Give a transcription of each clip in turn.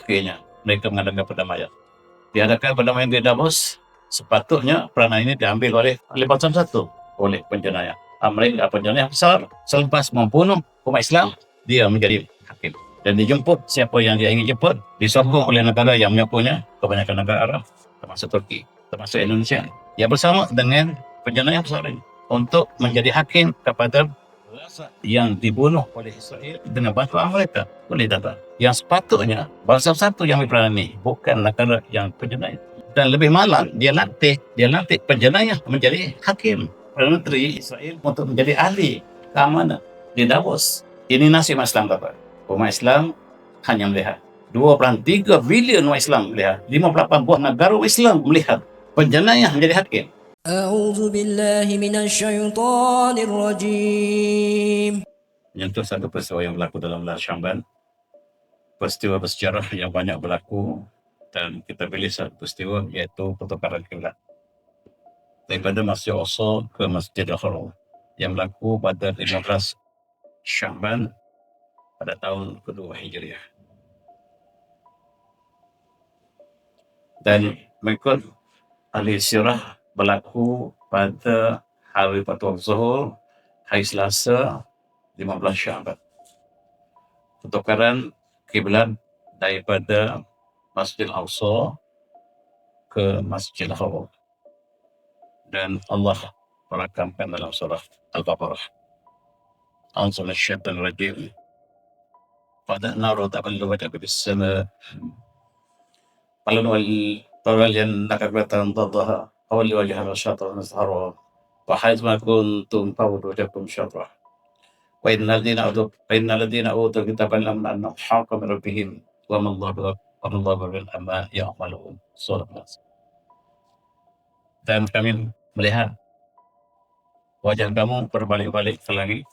Turkinya. Mereka mengadakan perdamaian. Diadakan perdamaian di Davos, sepatutnya peranan ini diambil oleh Pasukan Satu, oleh penjenayah. Mereka penjenayah besar, selepas membunuh umat Islam, dia menjadi hakim. Dan dijemput siapa yang dia ingin jemput, disokong oleh negara yang menyokongnya, kebanyakan negara Arab, termasuk Turki, termasuk Indonesia. Yang bersama dengan penjenayah besar ini untuk menjadi hakim kepada yang dibunuh oleh Israel dengan bantuan mereka oleh data. Yang sepatutnya bangsa satu yang berani, bukan negara yang penjenayah. Dan lebih malang dia latih penjenayah menjadi hakim, Perdana Menteri Israel untuk menjadi ahli keamanan di Davos. Ini nasib Islam, Bapak. Umat Islam hanya melihat 2,3 bilion umat Islam melihat, 58 buah negara Islam melihat penjenayah menjadi hakim. أعوذ بالله من الشيطان الرجيم. Menyentuh satu peristiwa yang berlaku dalam bulan Sya'ban, peristiwa bersejarah yang banyak berlaku, dan kita pilih satu peristiwa, yaitu pertukaran kiblat daripada Masjid Al-Aqsa ke Masjid Al-Haram yang berlaku pada 15 Sya'ban pada tahun kedua Hijriah. Dan mengikut ahli sirah berlaku pada hari Fatwa Zuhur, hari Selasa 15 Sya'ban. Pertukaran kiblat daripada Masjid Al-Aqsa ke Masjid Al-Haram. Dan Allah merakamkan dalam surah Al-Baqarah. A'udzu minasyaitonir rajim. Fada'na taqalluba bis sama. فلنولينك قبلة ترضاها فول وجهك شطر المسجد الحرام وحيثما كنتم فولوا وجهكم شطره وإن الذين أوتوا الكتاب يعلمون أنه الحق من ربهم وما الله بغافل عما يعملون. Surah Nas. Dan kami melihat wajah kamu berbalik-balik ke langit,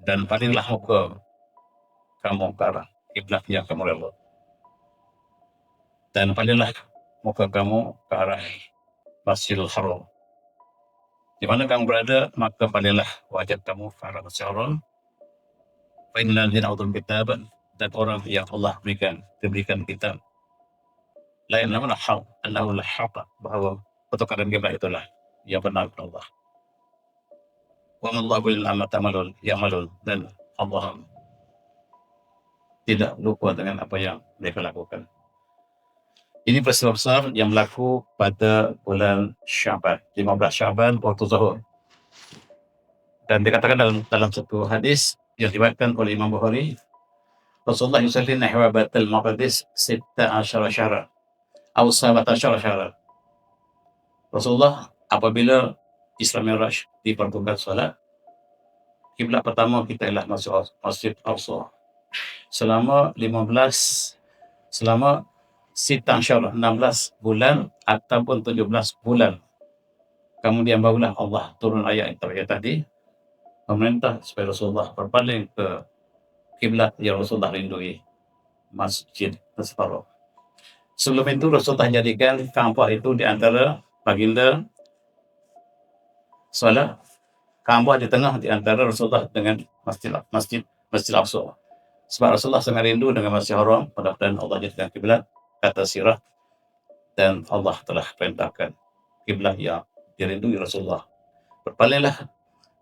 dan palinglah muka kamu ke arah kiblat yang kamu rela, dan palinglah muka kamu ke arah Masjidil Haram. Di mana kamu berada, maka palinglah wajah kamu ke arah Masjidil Haram. Fa innal ladzina utul kitab, dan orang yang Allah diberikan kitab, la ya'lamuna annahu al-haqq, bahwa pertukaran kiblat itulah yang benar kepada Allah. Wa ma Allahu bil amma ta'malun ya'malun, dan Allah tidak lupa dengan apa yang mereka lakukan. Ini peristiwa besar yang berlaku pada bulan Sya'ban, 15 Sya'ban waktu zuhur. Dan dikatakan dalam satu hadis yang diriwayatkan oleh Imam Bukhari, Rasulullah yusalli nahwa Baitul Maqdis 16 syahra atau 17 syahra. Rasulullah apabila Isra Mi'raj diperuntukkan salat, kiblat pertama kita ialah Masjid Al-Aqsa. Selama 16 bulan ataupun 17 bulan. Kemudian barulah Allah turun ayat tadi, memerintah supaya Rasulullah berpaling ke kiblat yang Rasulullah rindui, Masjid Al-Haram. Sebelum itu Rasulullah jadikan Ka'bah itu di antara baginda salat, Ka'bah di tengah di antara Rasulullah dengan Masjid Al-Aqsa. Sebab Rasulullah sangat rindu dengan Masjid Haram, mudah-mudahan Allah jadikan kiblat, kata sirah, dan Allah telah perintahkan kiblat yang dirindui Rasulullah. Berpalinglah,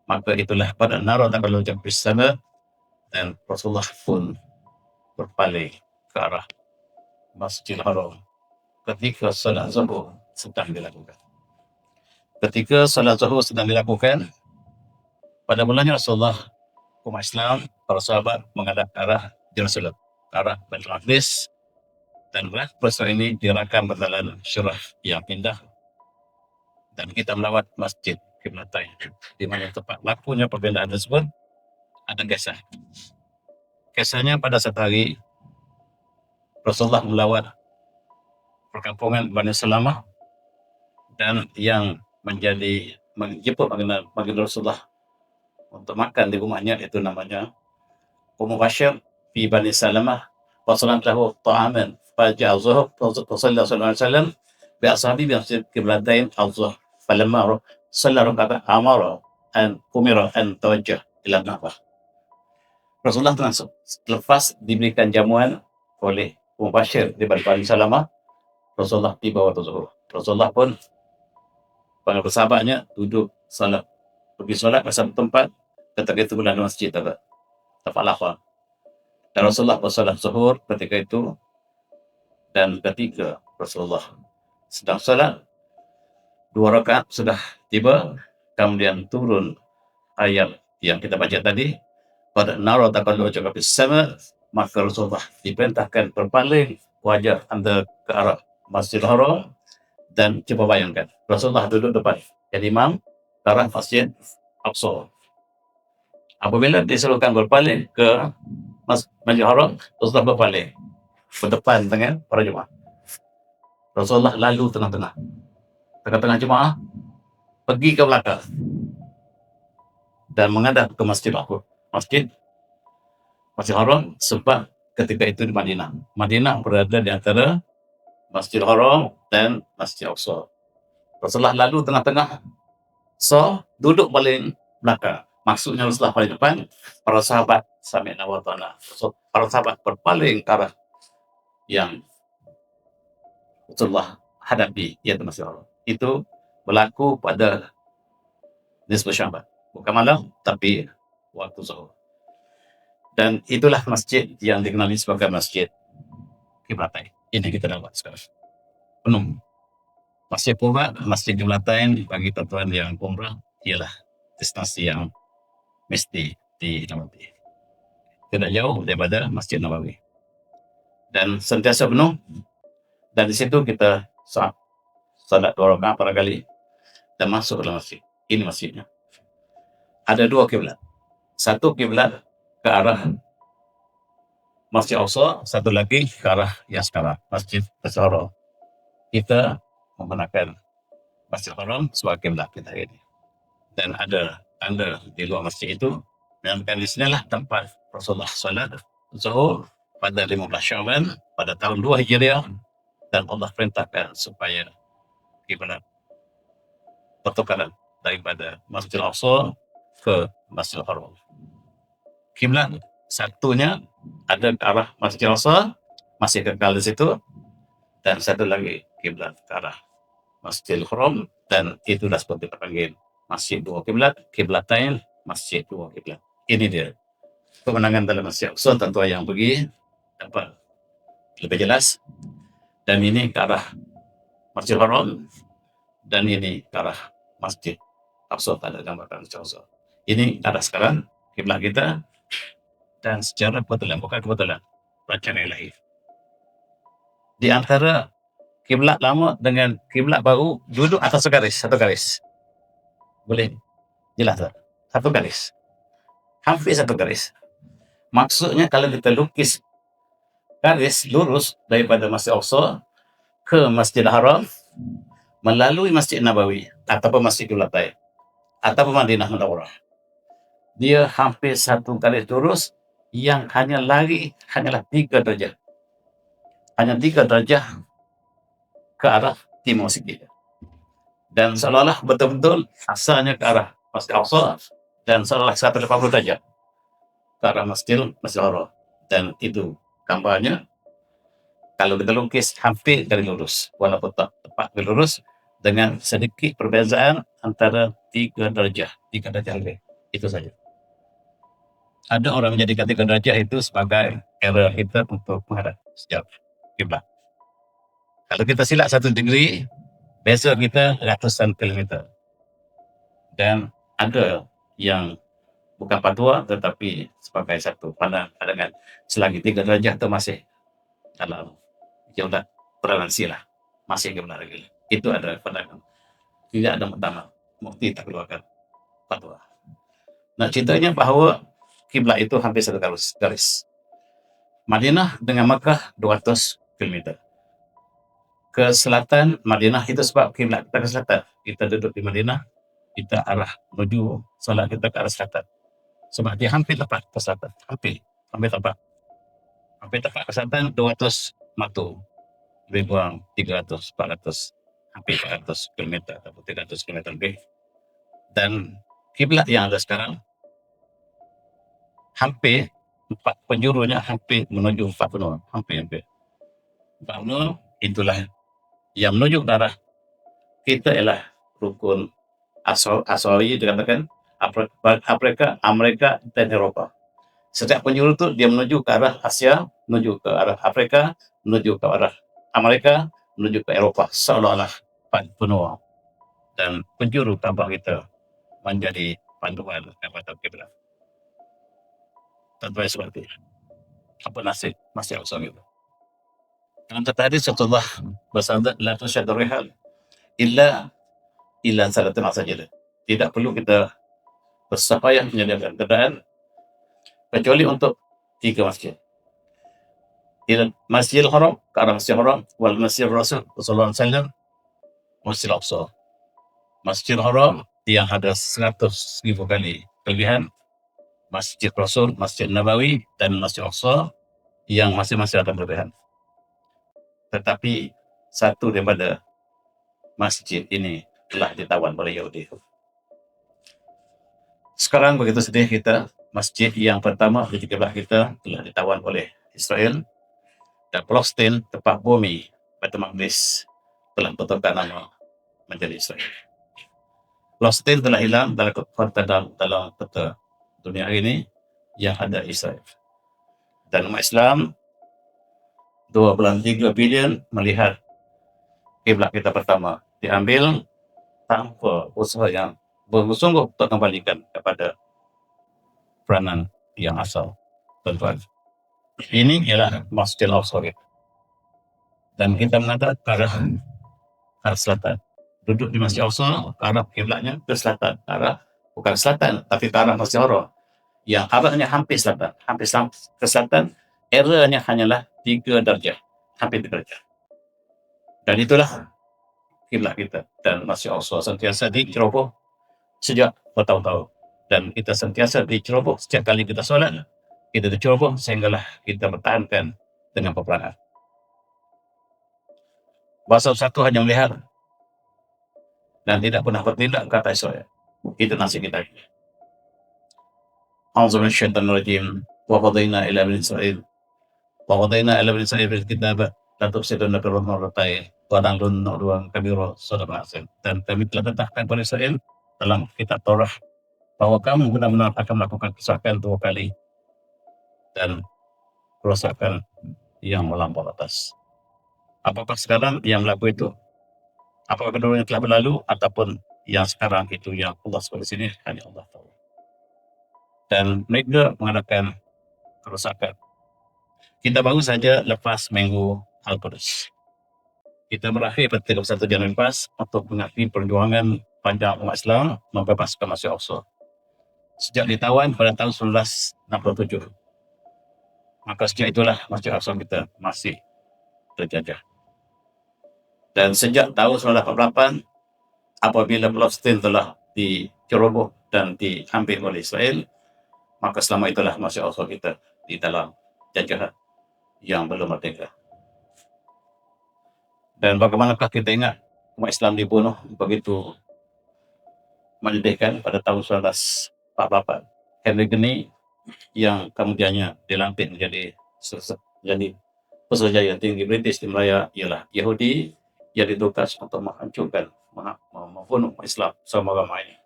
maka itulah pada nara taqalluba bis sama, dan Rasulullah pun berpaling ke arah Masjidil Haram ketika salat zuhur sedang dilakukan. Pada mulanya Rasulullah, umat Islam, para sahabat menghadap ke arah Jerusalem, ke arah Baitul Maqdis, dan peristiwa ini direkam dalam surah yang indah, dan kita melawat Masjid Qiblatain, di mana tempat lakunya perbedaan tersebut ada kisah. Kisahnya pada satu hari Rasulullah melawat perkampungan Bani Salamah, dan yang menjemput baginda Rasulullah untuk makan di rumahnya itu namanya Ummu Bashir fi Bani Salamah, wa salam lahu ta'aman faja'a zuhur fasalla sallallahu alaihi wasallam bi ashabi bi Masjid Qiblatain al-zuhr falamma salla rak'atan umira an tawajjah ila Ka'bah. Rasulullah langsung lepas diberikan jamuan oleh Mubashir di Bani Salamah. Rasulullah tiba waktu zuhur. Rasulullah pun para sahabatnya duduk salat, pergi solat ke satu tempat, ketika itu berada masjid tempat lapar. Dan Rasulullah bersolat zuhur ketika itu, dan ketika Rasulullah sedang solat, 2 rakaat sudah tiba, kemudian turun ayat yang kita baca tadi, pada nara taqalluba fis sama, maka Rasulullah diperintahkan berpaling wajah anda ke arah Masjidil Haram, dan coba bayangkan Rasulullah duduk depan jadi imam ke arah Masjid Aqsa. Apabila disuruhkan berpaling ke Masjidil Haram, Rasulullah berpaling berdepan dengan para jemaah. Rasulullah lalu tengah-tengah jemaah, pergi ke belakang dan menghadap ke Masjid Haram, sebab ketika itu di Madinah. Madinah berada di antara Masjidil Haram dan Masjid Aqsa. Rasulullah lalu tengah-tengah, duduk paling belakang. Maksudnya Rasulullah paling depan, para sahabat sami'na wa ata'na. Para sahabat berpaling ke arah yang Rasulullah hadapi, yaitu Masjidil Haram. Itu berlaku pada nisfu Sya'ban, bukan malam, tapi waktu zuhur. Dan itulah masjid yang dikenali sebagai Masjid Qiblatain. Ini kita dapat sekarang. Penuh. Masjid Quba, Masjid Qiblatain bagi tuan yang umrah ialah destinasi yang mesti dilewati. Tidak jauh daripada Masjid Nabawi. Dan sentiasa penuh. Dan di situ kita salat 2 rakaat pada kali dan masuk dalam masjid. Ini masjidnya. Ada 2 kiblat. Satu kiblat ke arah Masjid Aqsa, satu lagi ke arah yang sekarang, Masjid Haram. Kita menggunakan Masjid Haram sebagai kiblat kita ini. Dan ada tanda di luar masjid itu, dan di sinilah tempat Rasulullah salat zuhur pada 15 Sya'ban pada tahun 2 Hijriah, dan Allah perintahkan supaya kiblat pertukaran daripada Masjid Aqsa ke Masjid Haram. Kiblat satunya ada ke arah Masjid Aqsa, masih kekal di situ, dan satu lagi kiblat ke arah Masjidil Haram, dan itulah seperti terpanggil Masjid 2 Kiblat, Qiblatain, Masjid 2 Kiblat. Ini dia kemenangan dalam Masjid Aqsa. Tentu yang pergi dapat lebih jelas. Dan ini ke arah Masjidil Haram, dan ini ke arah Masjid Aqsa. Ada gambaran Masjid Aqsa. Ini ada sekarang kiblat kita, dan secara kebetulan, bukan kebetulan, rencana ilahi. Di antara kiblat lama dengan kiblat baru duduk atas satu garis. Boleh jelas tak? Satu garis. Hampir satu garis. Maksudnya kalau kita lukis garis lurus daripada Masjid Aqsa ke Masjidil Haram melalui Masjid Nabawi ataupun Masjid Qiblatain ataupun Madinah Munawwarah, dia hampir satu garis lurus yang hanyalah 3 derajat. Hanya 3 derajat ke arah timur sikit. Dan seolah-olah betul-betul asalnya ke arah Masjid Aqsa, dan seolah 180 derajat ke arah Masjidil Haram. Dan itu gambarnya kalau kita lukis hampir garis lurus, walaupun tak tepat garis lurus, dengan sedikit perbezaan antara 3 derajat lebih. Itu saja. Ada orang menjadikan 3 derajat itu sebagai error kita untuk menghadap sejauh kiblat. Kalau kita silap 1 degree, besok kita ratusan kilometer. Dan ada yang bukan fatwa tetapi sebagai satu pandangan, selagi 3 derajat itu masih dalam jauh toleransi lah, masih kiblat lagi. Itu ada pandangan. Tidak ada muktamar, mufti tak keluarkan fatwa. Nah, ceritanya bahawa kiblat itu hampir satu garis. Madinah dengan Makkah 200 km. Ke selatan Madinah itu sebab kiblat kita ke selatan. Kita duduk di Madinah, kita arah menuju solat kita ke arah selatan. Sebab dia hampir tepat ke selatan. Hampir tepat. Hampir tepat ke selatan 200 matu. Lebih kurang 300, 400, hampir 400 km atau 300 km lebih. Dan kiblat yang ada sekarang hampir empat penjurunya hampir menuju empat benua, hampir. Empat benua itulah yang menuju ke arah kita ialah rukun Aswari dikatakan Amerika dan Eropa. Setiap penjuru itu dia menuju ke arah Asia, menuju ke arah Afrika, menuju ke arah Amerika, menuju ke Eropa, seolah-olah empat benua. Dan penjuru tanpa kita menjadi panduan kepada kiblat. Tentunya seperti apa nasib masih awesome itu. Dalam kata hadis Rasulullah bersabda, la tusyaddu rihal illa salatin saja. Tidak perlu kita bersusah payah menyediakan kendaraan kecuali untuk 3 masjid. Ila Masjidil Haram, ke arah Masjidil Haram, wal Masjidil Rasul sallallahu alaihi wasallam, Masjidil Aqsa. Masjidil Haram yang ada 100,000 kali kelebihan, Masjid Rasul, Masjid Nabawi dan Masjid Aqsa yang masing-masing ada kelebihan. Tetapi satu daripada masjid ini telah ditawan oleh Yahudi. Sekarang begitu sedih kita, masjid yang pertama di kiblat kita telah ditawan oleh Israel, dan Palestin, tempat bumi Baitul Maqdis, telah bertukar nama menjadi Israel. Palestin telah hilang dalam peta dunia hari ini yang ada Israel. Dan umat Islam 2,3 bilion melihat kiblat kita pertama diambil tanpa usaha yang bersungguh untuk kembalikan kepada peranan yang asal. Tuan-tuan, ini ialah Masjidil Aqsa, dan kita menghadap ke arah selatan. Duduk di Masjid Aqsa, ke arah kiblatnya ke selatan, bukan selatan tapi ke arah Masjid Haram yang arahnya hampir selatan, ke selatan. Eranya hanyalah 3 darjah, hampir 3 darjah. Dan itulah kiblat kita, dan Masjid Aqsa sentiasa diceroboh sejak bertahun-tahun, dan kita sentiasa diceroboh setiap kali kita solat, kita diceroboh sehinggalah kita bertahankan dengan peperangan. Bahasa satu hanya melihat dan tidak pernah bertindak kata Israel. Itu nasib kita. A'udzu minasyaitonir rajim. Wa qadaina ila bani Israil. Wa qadaina ila bani Israil bil kitab la tufsiduna fil ardi marratayn wa ta'lunna 'uluwan kabira. Dan kami telah tetapkan kepada Israel dalam kitab Taurat bahwa kamu benar-benar akan melakukan kerusakan 2 kali, dan kerusakan yang melampaui batas. Apakah sekarang yang melakukan itu? Apakah kedua yang telah berlalu ataupun yang sekarang itu yang Allah seperti sini, hanya Allah tahu. Dan mereka mengadakan kerusakan. Kita baru saja lepas minggu Al-Quds. Kita berakhir pada 31 Januari lepas untuk mengakui perjuangan panjang umat Islam membebaskan Masjid Aqsa sejak ditawan pada tahun 1967. Maka sejak itulah Masjid Aqsa kita masih terjajah. Dan sejak tahun 1948, apabila Palestin telah diceroboh dan diambil oleh Israel, maka selama itulah Masjid Aqsa kita di dalam jajahan yang belum merdeka. Dan bagaimanakah kita ingat umat Islam dibunuh begitu menyedihkan pada tahun 1948. Henry Geni yang kemudiannya dilantik menjadi Pusat Tinggi British di Malaya ialah Yahudi yang ditugas untuk menghancurkan, membunuh Islam selama ramai.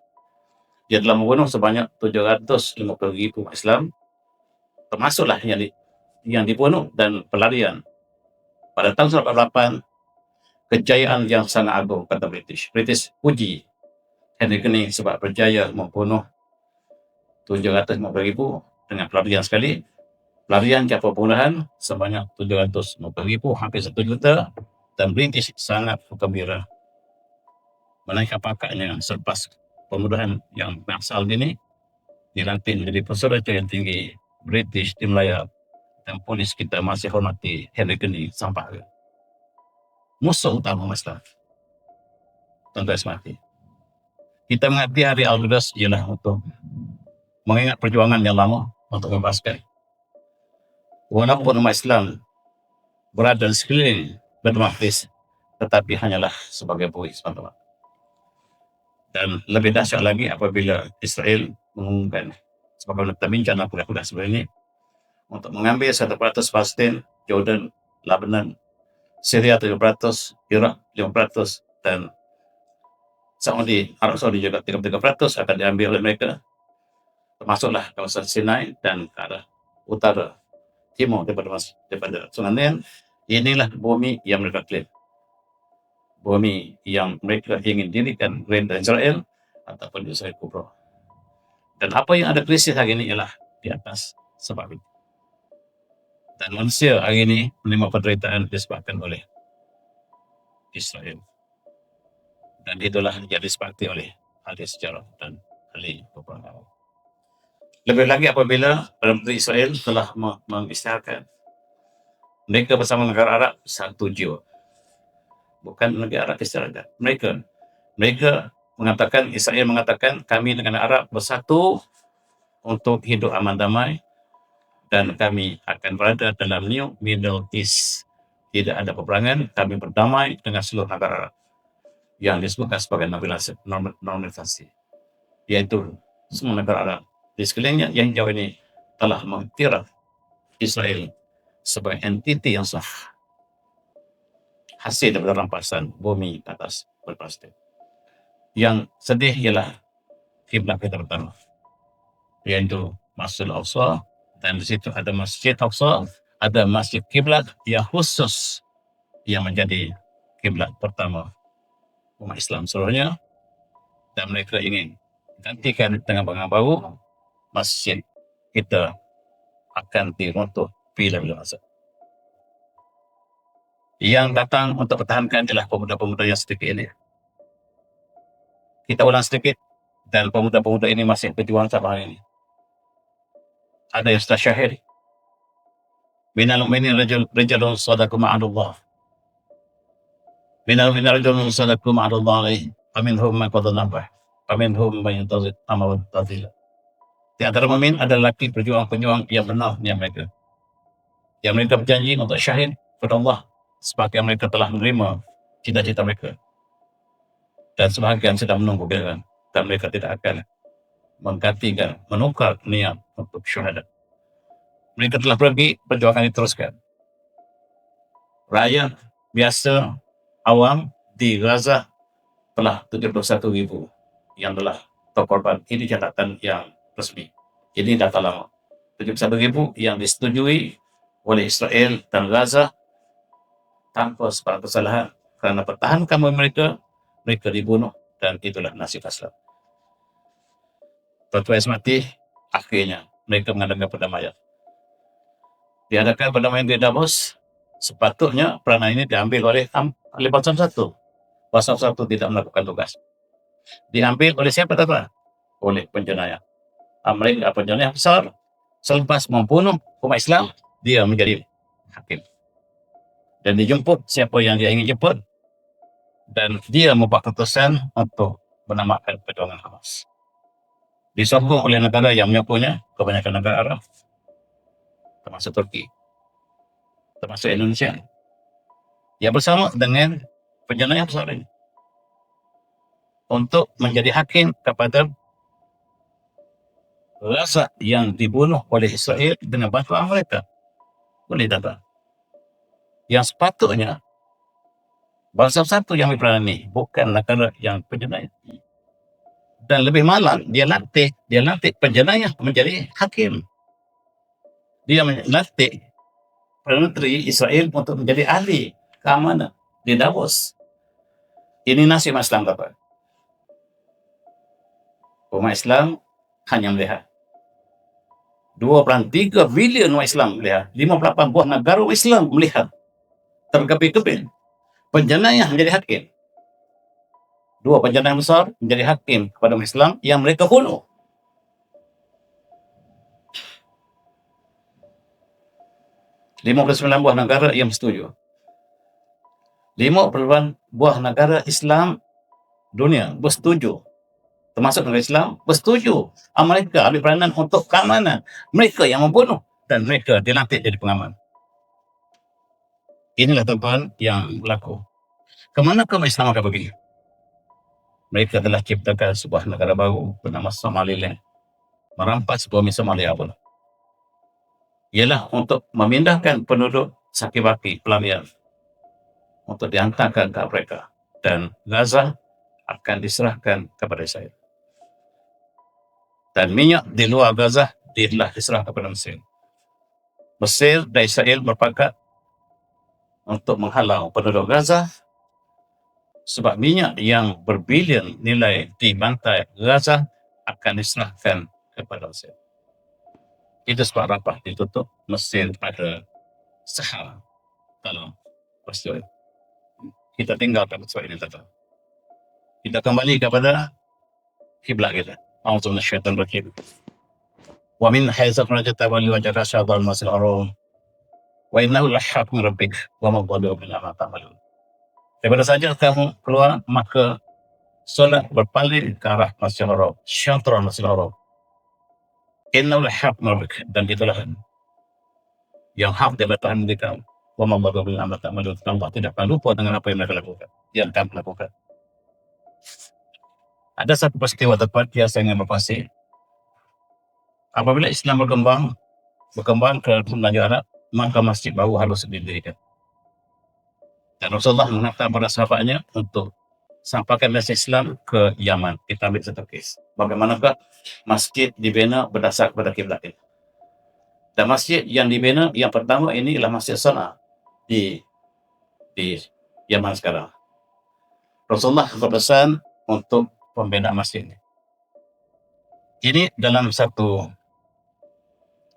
Dia telah membunuh sebanyak 750,000 Islam, termasuklah yang dibunuh dan pelarian. Pada tahun 1948, kejayaan yang sangat agung kata British puji Henry Geni sebab berjaya membunuh 750,000 dengan pelarian sekali. Pelarian ke pembunuhan sebanyak 750,000, hampir 1 juta, dan British sangat bergembira menaikkan pangkatnya selepas pembunuhan yang massal ini, dilantik menjadi Pusat yang Tinggi British di Malaya, dan polis kita masih hormati Henry Geni sampai hari. Musuh utama Islam, tuan-tuan semati. Kita mengerti hari Al-Quds ialah untuk mengingat perjuangan yang lama untuk membebaskan. Walaupun umat Islam berada di sekeliling Baitul Maqdis, tetapi hanyalah sebagai buih, teman-teman. Dan lebih dahsyat lagi apabila Israel mengumumkan, sebagaimana kita bincang dalam kuliah sebelum ini, untuk mengambil 100% Palestin, Jordan, Lebanon, Syria 7%, Iraq 5%, dan Arab Saudi juga 3% akan diambil oleh mereka, termasuklah kawasan Sinai dan ke arah utara timur daripada Sungai Nil. Inilah bumi yang mereka klaim, bumi yang mereka ingin dirikan Grand Israel ataupun Israel Kubra. Dan apa yang ada krisis hari ini ialah di atas sebab itu. Dan manusia hari ini menerima penderitaan disebabkan oleh Israel. Dan itulah yang disepakati oleh ahli sejarah dan ahli peperangan. Lebih lagi apabila Perdana Menteri Israel telah mengisytiharkan mereka bersama negara Arab satu jiwa. Bukan negara Arab isytiharkan. Mereka mengatakan, Israel mengatakan, kami dengan Arab bersatu untuk hidup aman damai dan kami akan berada dalam New Middle East. Tidak ada peperangan, kami berdamai dengan seluruh negara Arab yang disebutkan sebagai normalisasi, yaitu semua negara Arab di sekelilingnya yang jauh ini telah mengiktiraf Israel sebagai entiti yang sah, hasil daripada rampasan bumi atas Palestin. Yang sedih ialah kiblat kita pertama, yaitu Masjid Al-Aqsa, dan di situ ada Masjid Al-Aqsa, ada masjid kiblat yang khusus yang menjadi kiblat pertama umat Islam seluruhnya, dan mereka ingin gantikan dengan bangunan baru. Masjid kita akan diruntuh bila-bila masa. Yang datang untuk pertahankan adalah pemuda-pemuda yang sedikit ini. Kita ulang sedikit, dan pemuda-pemuda ini masih berjuang sampai hari ini. Ada yang sudah syahid. Minal mu'minin rijalun sadaqu ma'adullah. Minal mu'minin rijalun sadaqu ma'adullah. Faminhum man qada nahbah. Faminhum man yantazir amal tadil. Di antara mukmin ada lelaki pejuang-pejuang yang benar yang mereka. Yang mereka berjanji untuk syahid kepada Allah sebahagian mereka telah menerima cita-cita mereka, dan sebahagian sedang menunggu giliran, dan mereka tidak akan menggantikan, menukar niat untuk syahadat. Mereka telah pergi, perjuangan diteruskan. Rakyat biasa awam di Gaza telah 71,000 yang telah terkorban. Ini catatan yang resmi. Ini data lama. 71,000 yang disetujui oleh Israel dan Gaza tanpa sebarang kesalahan, kerana pertahankan mereka dibunuh, dan itulah nasib aslam. Tuan-tuan yang mati, akhirnya mereka mengadakan perdamaian. Diadakan perdamaian di Davos. Sepatutnya peranan ini diambil oleh Barisan 1. Barisan 1 tidak melakukan tugas. Diambil oleh siapa, tuan-tuan? Oleh penjenayah. Mereka penjenayah besar. Selepas membunuh umat Islam, dia menjadi hakim. Dan dijemput siapa yang dia ingin jemput, dan dia membuat keputusan untuk menamakan perjuangan Hamas. Disokong oleh negara yang menyokongnya, kebanyakan negara Arab, termasuk Turki, termasuk Indonesia, yang bersama dengan penjenayah besar ini untuk menjadi hakim kepada Gaza yang dibunuh oleh Israel dengan bantuan mereka. Boleh datang. Yang sepatutnya Barisan 1 yang berperanan ini, bukan negara yang penjenayah. Dan lebih malang, dia lantik penjenayah menjadi hakim. Dia melantik Perdana Menteri Israel untuk menjadi ahli keamanan di Davos. Ini nasib Islam, Bapak. Umat Islam hanya melihat. 2/3 bilion umat Islam melihat. 58 buah negara Islam melihat. Terkepil-kepil. Penjenayah menjadi hakim. 2 penjenayah besar menjadi hakim kepada umat Islam yang mereka bunuh. (59) buah negara yang setuju. 50 buah negara Islam dunia bersetuju, termasuk negara Islam bersetuju Amerika ambil peranan untuk keamanan. Mereka yang membunuh dan mereka dilantik jadi pengaman. Inilah tuan-tuan yang berlaku. Kemana kaum Islam akan pergi? Mereka telah ciptakan sebuah negara baru bernama Somaliland, merampas bumi Somalia pula. ialah untuk memindahkan penduduk Sakibaki pelarian untuk dihantarkan ke Afrika, dan Gaza akan diserahkan kepada Israel. Dan minyak di luar Gaza telah diserahkan kepada Mesir. Mesir dan Israel berpakat untuk menghalau penduduk Gaza sebab minyak yang berbilion nilai di pantai Gaza akan diserahkan kepada Mesir. Itu sebab rapat ditutup Mesir pada Sahara dalam peristiwa ini. Kita tinggalkan peristiwa ini tadi. Kita kembali kepada kiblat kita. A'udzu minasyaitonir rajim. Wa min haitsu kharajta wa wajhaka syatral masjidil haram. Wa innahu lahaqqun min rabbik wa ma dhalimu illa ma ta'malun. Daripada saja kamu keluar, maka solat berpaling ke arah Masjidil Haram, syatral Masjidil Haram. Innahu lahaqqun min rabbik, dan itulah yang hak daripada Tuhan kamu. Wa ma dhalimu illa ma ta'malun. Allah tidak akan lupa dengan apa yang mereka lakukan, yang kamu lakukan. Ada satu peristiwa tepat yang saya ingin berkongsi. Apabila Islam berkembang ke dunia Arab, maka masjid baru harus didirikan. Dan Rasulullah mengatakan pada sahabatnya untuk sampaikan mesej Islam ke Yaman. Kita ambil satu kes. Bagaimanakah masjid dibina berdasar kepada kiblat ini. Dan masjid yang dibina yang pertama ini ialah Masjid Sana'a di Yaman sekarang. Rasulullah berpesan untuk pembinaan masjid ini. Ini dalam satu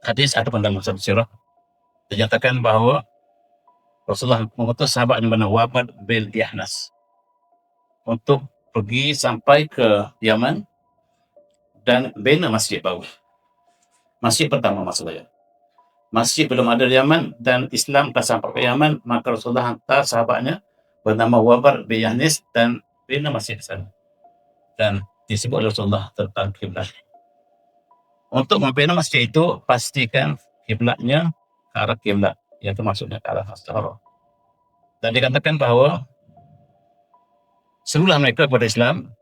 hadis ataupun dalam satu sirah dinyatakan bahawa Rasulullah mengutus sahabat yang bernama Wabad bin Yahnas untuk pergi sampai ke Yaman dan bina masjid baru. Masjid pertama maksudnya. Masjid belum ada di Yaman dan Islam telah sampai ke Yaman, maka Rasulullah hantar sahabatnya bernama Wabad bin Yahnas dan bina masjid di sana. Dan disebut oleh Rasulullah tentang kiblat. Untuk membina masjid itu, pastikan kiblatnya ke arah kiblat, iaitu maksudnya ke arah Masjidil Haram. Dan dikatakan bahawa serulah mereka kepada Islam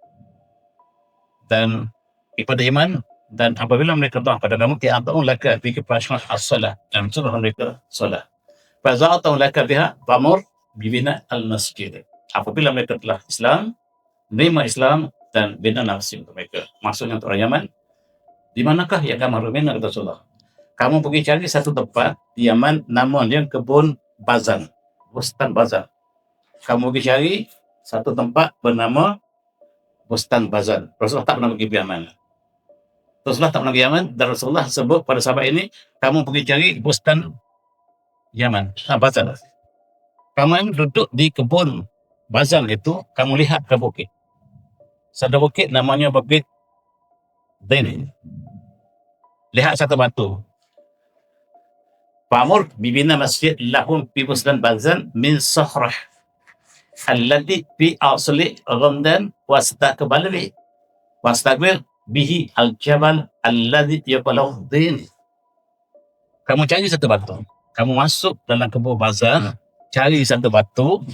dan kepada iman, dan apabila mereka doa kepada kamu, ti'ata'un laka bi kifashah as-salah, dan suruh mereka salat. Faza'ata'un laka biha famur bibina al-masjid. Apabila mereka telah Islam, menerima Islam dan bina masjid untuk mereka. Maksudnya untuk orang Yaman, di manakah yang kamu harus bina, kata Rasulullah? Kamu pergi cari satu tempat di Yaman, namanya kebun Bazan, Bustan Bazan. Kamu pergi cari satu tempat bernama Bustan Bazan. Rasulullah tak pernah pergi ke Yaman. Rasulullah tak pernah ke Yaman, dan Rasulullah sebut pada sahabat ini, kamu pergi cari Bustan Yaman, Bazan. Kamu duduk di kebun Bazan itu, kamu lihat ke bukit. Satu bukit namanya Bukit Din. Lihat satu batu. Famur bibina masjid lahum fi Bustan Bazan min sahrah alladhi fi asli ghamdan wastaqbil bihi al-jabal alladhi yaqalahu din. Kamu cari satu batu. Kamu masuk dalam kebun bazar, cari satu batu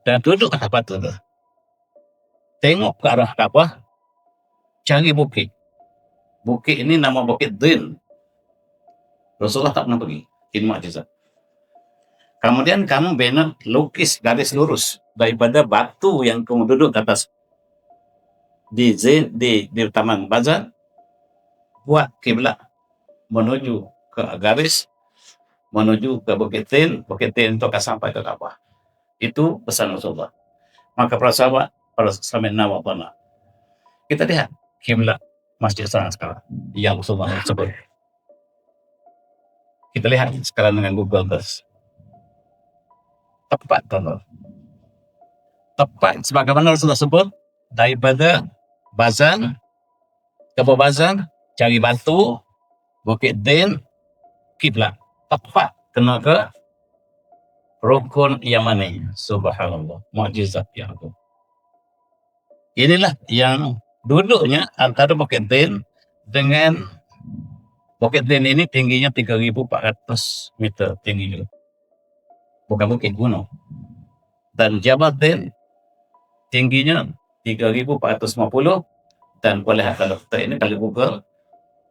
dan duduk atas batu tu. Tengok ke arah Kaabah, cari bukit. Bukit ini nama Bukit Din. Rasulullah tak pernah pergi. Ini mukjizat. Kemudian kamu bina lukis garis lurus daripada batu yang kamu duduk ke atas di Taman Bazar, buat kiblat menuju ke garis, menuju ke Bukit Din itu akan sampai ke Kaabah. Itu pesan Rasulullah. Maka para sahabat, para sami'na wa ata'na. Kita lihat kiblat Masjid sekarang yang Rasulullah sebut. Kita lihat sekarang dengan Google Earth. Tepat, tuan-tuan. Tepat sebagaimana Rasulullah sebut, daripada Bazan, kebun Bazan, cari batu, Bukit Din, kiblat. Tepat kena ke rukun Yamani. Subhanallah, mukjizat yang agung. Inilah yang duduknya antara Bukit Din dengan Bukit Din ini tingginya 3.400 meter tingginya. Bukan bukit gunung. Dan Jabal Din tingginya 3.450, dan boleh kalau kita ini kalau Google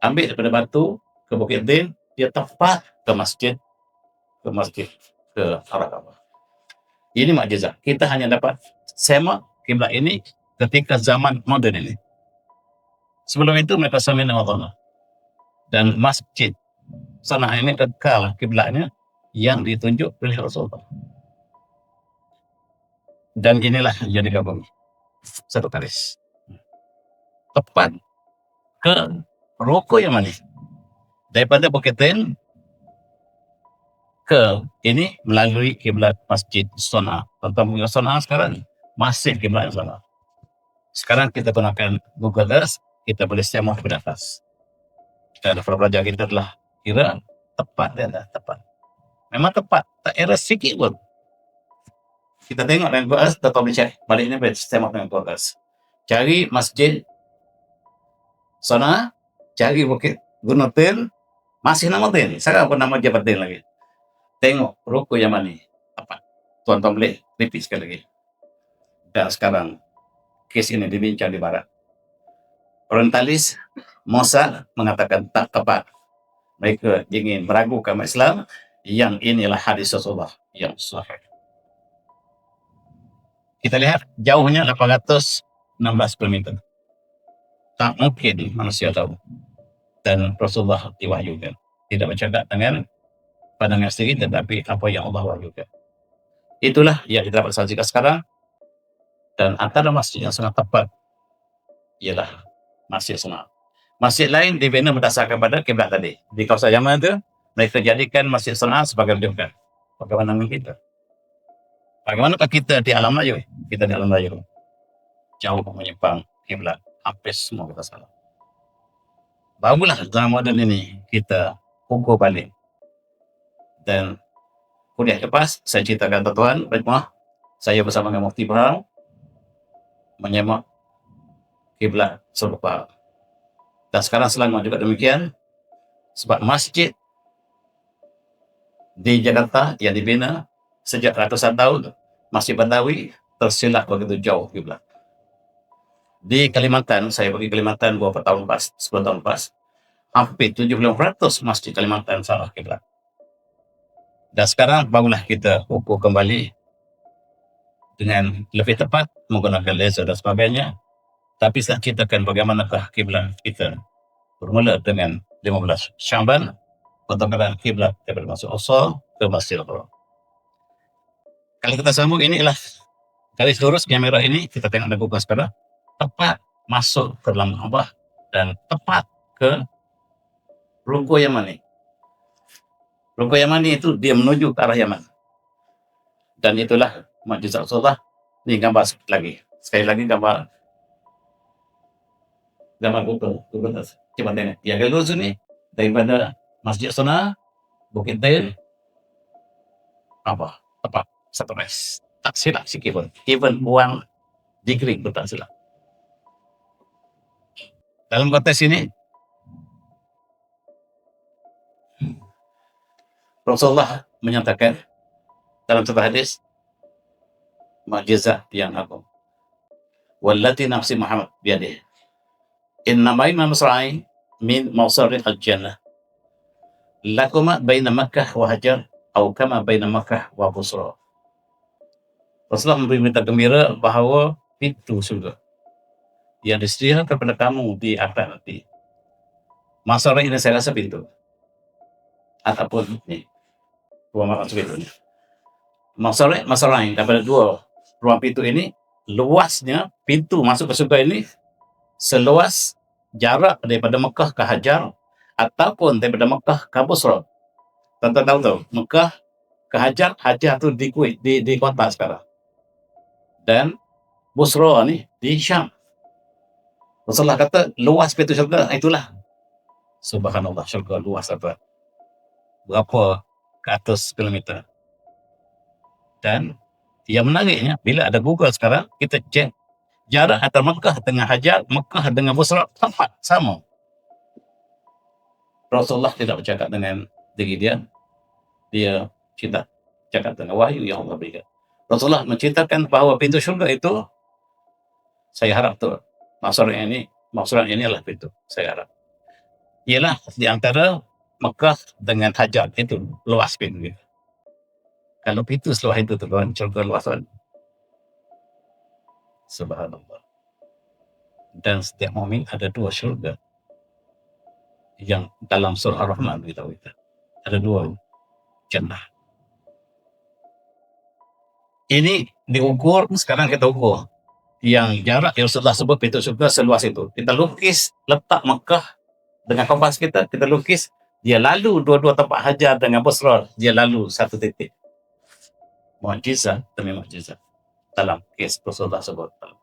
ambil daripada batu ke Bukit Din, dia tepat ke masjid ke arah Ka'bah. Ini mukjizat. Kita hanya dapat semak kiblat ini ketika zaman moden ini. Sebelum itu mereka sami nama Allah. Dan masjid Sanaa ini kekal kiblatnya yang ditunjuk oleh Rasulullah. Dan inilah yang digabung satu garis. Tepat ke ruko yang mana? Daripada Bukit Din ke ini melalui kiblat Masjid Sanaa. Tentang Sanaa sekarang masih kiblat Sanaa. Sekarang kita gunakan Google Earth, kita boleh semak ke atas. Dan pelajar kita telah kira tepat dan tepat. Memang tepat, tak error sikit pun. Kita tengok dengan Google Earth, kita boleh cek. Balik ini boleh semak dengan Google Earth. Cari Masjid Sanaa, cari Bukit Gunung Tin, masih nama Tin. Sekarang pun nama Jabat Tin lagi. Tengok ruko yang mana tepat. Tuan-tuan boleh repeat sekali lagi. Dan sekarang kes ini dibincang di barat. Orientalis Mossad mengatakan tak tepat. Mereka ingin meragukan umat Islam yang inilah hadis Rasulullah yang sahih. Kita lihat jauhnya 816 km. Tak mungkin manusia tahu. Dan Rasulullah diwahyukan. Tidak bercakap dengan pandangan sendiri, tetapi apa yang Allah wahyukan. Itulah yang kita dapat saksikan sekarang. Dan antara masjid yang sangat tepat ialah Masjid Sanaa. Masjid lain dibina berdasarkan pada kiblat tadi. Di kawasan Yaman itu, mereka jadikan Masjid Sanaa sebagai rujukan. Bagaimana dengan kita? Bagaimanakah kita di alam Melayu? Kita di alam Melayu jauh menyimpang kiblat. Hampir semua kita salah. Barulah zaman moden ini kita ukur balik. Dan kuliah lepas, saya ceritakan tuan-tuan, saya bersama dengan Mufti Ibrahim menyemak kiblat serupa. Dan sekarang Selangor juga demikian, sebab masjid di Jakarta yang dibina sejak ratusan tahun, Masjid Badawi tersilap begitu jauh kiblat. Di Kalimantan, saya pergi Kalimantan beberapa tahun lepas, 10 tahun lepas, hampir 75% masjid Kalimantan salah kiblat. Dan sekarang barulah kita ukur kembali dengan lebih tepat menggunakan laser dan sebagainya. Tapi saya ceritakan bagaimanakah kiblat kita bermula dengan 15 Sya'ban, pertukaran kiblat daripada Masjid Aqsa ke Masjidil Haram. Kalau kita sambung, inilah garis lurus yang merah ini, kita tengok ada Google sekarang, tepat masuk ke dalam Kaabah dan tepat ke ruko Yamani. Ruko Yamani itu dia menuju ke arah Yaman. Dan itulah mukjizat Rasulullah. Ini gambar lagi. Sekali lagi gambar Google. Coba tengok. Yang lurus ini daripada Masjid Sanaa, Bukit Din, apa? Tepat satu res. Tak silap sikit pun. Even 1 degree pun tak silap. Dalam konteks ini, Rasulullah menyatakan dalam satu hadis mukjizat yang agung. Wallati nafsi Muhammad biyadihi. Inna baina masra'i min mawsari al-jannah. Lakuma baina Makkah wa Hajar atau kama baina Makkah wa Busra. Rasulullah memberi berita gembira bahawa pintu surga yang disediakan kepada kamu di akhirat nanti. Masarah ini saya rasa pintu. Ataupun ini. Dua maksud pintu ini. Masarah ini daripada dua ruang pintu ini, luasnya pintu masuk ke surga ini seluas jarak daripada Mekah ke Hajar ataupun daripada Mekah ke Busra. Tuan-tuan tahu Mekah ke Hajar tu di Kuwait, di kota sekarang. Dan Busra ni di Syam. Rasulullah kata luas pintu syurga itulah. Subhanallah, syurga luas apa? Berapa ratus kilometer. Dan yang menariknya, bila ada Google sekarang, kita cek jarak antara Mekah dengan Hajar, Mekah dengan Busra tempat sama. Rasulullah tidak bercakap dengan diri dia. Dia cakap dengan wahyu yang Allah berikan. Rasulullah menceritakan bahawa pintu syurga itu, saya harap tu maksudnya ini adalah pintu, saya harap. Ialah di antara Mekah dengan Hajar itu luas pintu. Kalau pintu seluas itu tuan, contoh luasan. Subhanallah. Dan setiap mukmin ada 2 syurga yang dalam surah Ar-Rahman beritahu kita. Ada 2 jannah. Ini diukur, sekarang kita ukur. Yang jarak yang Rasulullah sebut pintu surga seluas itu. Kita lukis letak Mekah dengan kompas kita lukis. Dia lalu dua-dua tempat Hajar dengan Busra. Dia lalu satu titik. Mukjizat demi mukjizat dalam kes Rasulullah sebut dalam